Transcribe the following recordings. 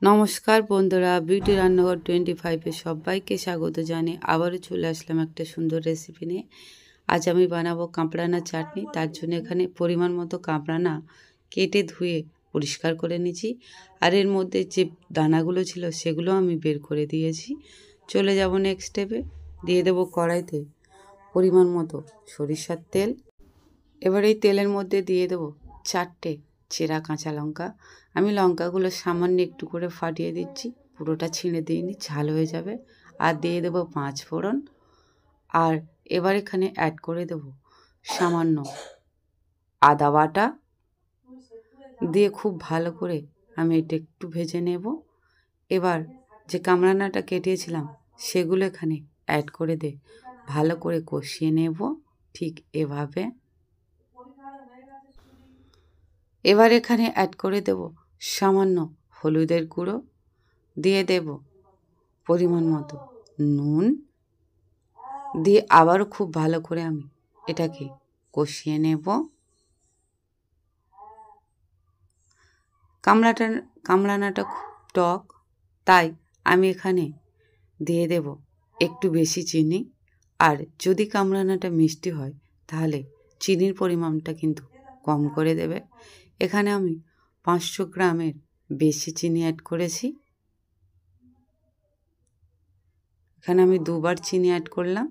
নমস্কার বন্ধুরা, বিউটি রান্নাঘর 25-এ সবাইকে স্বাগত জানিয়ে আবারও চলে আসলাম একটা সুন্দর রেসিপি নিয়ে। আজ আমি বানাবো কাঁকড়ানা চাটনি। তার জন্য এখানে পরিমাণ মতো কাঁকড়ানা কেটে ধুয়ে পরিষ্কার করে নিয়েছি, আর এর মধ্যে যে দানাগুলো ছিল সেগুলো আমি বের করে দিয়েছি। চলে যাব নেক্সট স্টেপে। দিয়ে দেবো কড়াইতে পরিমাণ মতো সরিষার তেল। এবার এই তেলের মধ্যে দিয়ে দেবো 4টে চেরা কাঁচা লঙ্কা। আমি লঙ্কাগুলো সামান্য একটু করে ফাটিয়ে দিচ্ছি, পুরোটা ছিঁড়ে দিইনি, ঝাল হয়ে যাবে। আর দিয়ে দেবো 5 ফোড়ন। আর এবার এখানে অ্যাড করে দেব সামান্য আদা বাটা দিয়ে খুব ভালো করে আমি এটা একটু ভেজে নেব। এবার যে কামরানাটা কেটেছিলাম সেগুলো এখানে অ্যাড করে ভালো করে কষিয়ে নেব, ঠিক এভাবে। এবার এখানে অ্যাড করে দেব সামান্য হলুদের গুঁড়ো, দিয়ে দেব পরিমাণ মতো নুন, দিয়ে আবারও খুব ভালো করে আমি এটাকে কষিয়ে নেব। কামরানাটা খুব টক, তাই আমি এখানে দিয়ে দেব একটু বেশি চিনি। আর যদি কামরানাটা মিষ্টি হয় তাহলে চিনির পরিমাণটা কিন্তু কম করে দেবে। এখানে আমি 500 গ্রামের বেশি চিনি অ্যাড করেছি। এখানে আমি 2বার চিনি অ্যাড করলাম,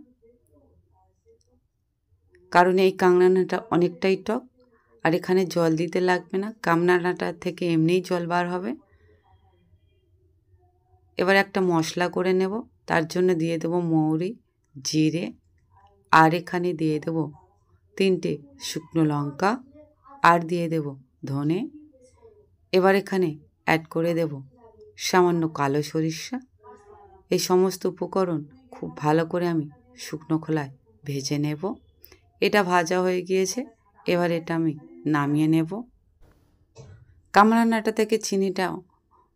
কারণ এই কামরানাটা অনেকটাই টক। আর এখানে জল দিতে লাগবে না, কামরানাটা থেকে এমনিই জল বার হবে। এবার একটা মশলা করে নেব, তার জন্য দিয়ে দেব মৌরি, জিরে, আর এখানে দিয়ে দেব 3টে শুকনো লঙ্কা, আর দিয়ে দেব ধনে। এবার এখানে অ্যাড করে দেব সামান্য কালো সরিষা। এই সমস্ত উপকরণ খুব ভালো করে আমি শুকনো খোলায় ভেজে নেব। এটা ভাজা হয়ে গিয়েছে, এবার এটা আমি নামিয়ে নেব। কামরানাটা থেকে চিনিটা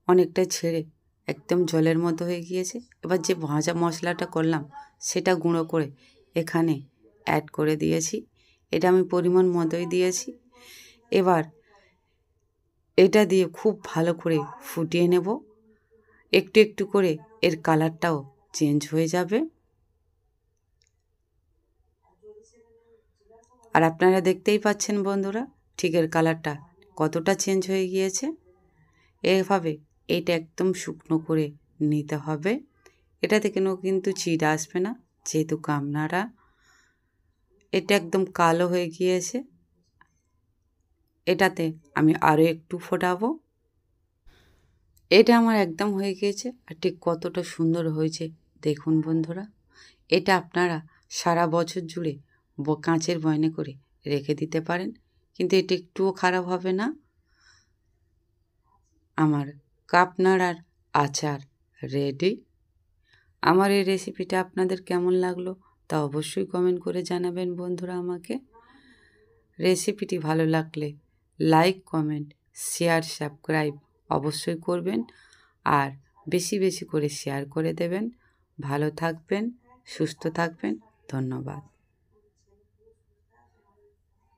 অনেকটা ছেড়ে একদম জলের মতো হয়ে গিয়েছে। এবার যে ভাজা মশলাটা করলাম সেটা গুঁড়ো করে এখানে অ্যাড করে দিয়েছি। এটা আমি পরিমাণ মতোই দিয়েছি। এবার এটা দিয়ে খুব ভালো করে ফুটিয়ে নেব। একটু একটু করে এর কালারটাও চেঞ্জ হয়ে যাবে। আর আপনারা দেখতেই পাচ্ছেন বন্ধুরা, ঠিক এর কালারটা কতটা চেঞ্জ হয়ে গিয়েছে। এভাবে এটা একদম শুকনো করে নিতে হবে। এটা থেকে কিন্তু চিড় আসবে না, যেহেতু কামরানা। এটা একদম কালো হয়ে গিয়েছে, এটাতে আমি আরও একটু ফোটাবো। এটা আমার একদম হয়ে গিয়েছে, আর ঠিক কতটা সুন্দর হয়েছে দেখুন বন্ধুরা। এটা আপনারা সারা বছর জুড়ে কাঁচের বয়নে করে রেখে দিতে পারেন, কিন্তু এটা একটুও খারাপ হবে না। আমার কাপনাড়ার আচার রেডি। আমার এই রেসিপিটা আপনাদের কেমন লাগলো তা অবশ্যই কমেন্ট করে জানাবেন বন্ধুরা আমাকে। রেসিপিটি ভালো লাগলে লাইক, কমেন্ট, শেয়ার, সাবস্ক্রাইব অবশ্যই করবেন, আর বেশি বেশি করে শেয়ার করে দেবেন। ভালো থাকবেন, সুস্থ থাকবেন। ধন্যবাদ।